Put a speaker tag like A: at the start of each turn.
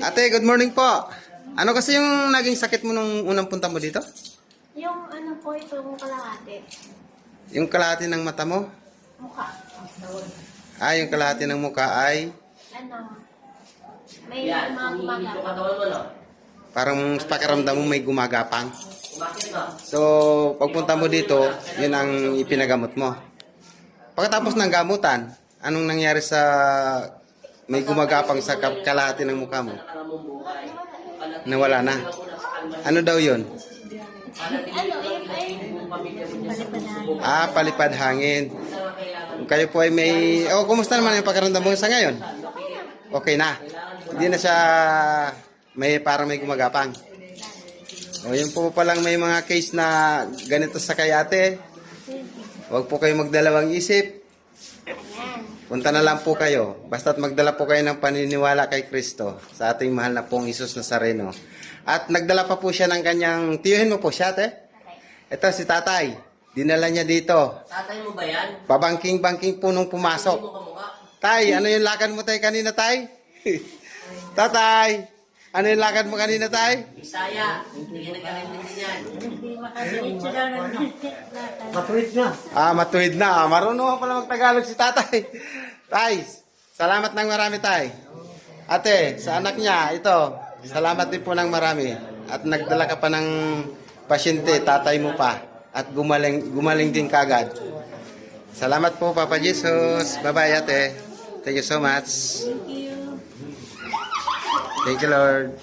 A: Ate, good morning po. Ano kasi yung naging sakit mo nung unang punta mo dito?
B: Yung ano po, itong kalahati.
A: Yung kalahati ng mata mo?
B: Mukha.
A: Yung kalahati ng mukha ay
B: Ano, may mga gumaga.
A: parang pakiramdam mo may gumagapang. So, pagpunta mo dito, yun ang ipinagamot mo. Pagkatapos ng gamutan, anong nangyari sa may gumagapang sa kalahati ng mukha mo? Nawala na. Ano daw yun?
B: Ano, ay
A: Palipad hangin. Kayo po ay may... kumusta naman yung pakiramdam mo sa ngayon? Okay na. Hindi na siya parang may gumagapang. Yun po palang may mga case na ganito sa kayate. Huwag po kayo magdalawang isip. Punta na lang po kayo. Basta't magdala po kayo ng paniniwala kay Kristo sa ating mahal na pong Isus Nazareno. At nagdala pa po siya ng kanyang... Tiyuhin mo po siya, te. Ito si tatay. Dinala niya dito.
C: Tatay mo ba yan?
A: Pabangking-bangking po nung pumasok. Tay, ano yung lakad mo tayo kanina, tay? Tatay, ano yung lakad mo kanina, tay?
C: Bisaya. Hindi ka nagkaintindi yan.
D: Matuwid na.
A: Matuwid na. Marunong pala mag-Tagalog si tatay. Tay, salamat ng marami, tay. Ate, sa anak niya, ito, salamat din po ng marami. At nagdala ka pa ng pasyente, tatay mo pa. At gumaling din kagad. Salamat po, Papa Jesus. Bye-bye, ate. Thank you so much. Thank you, Lord.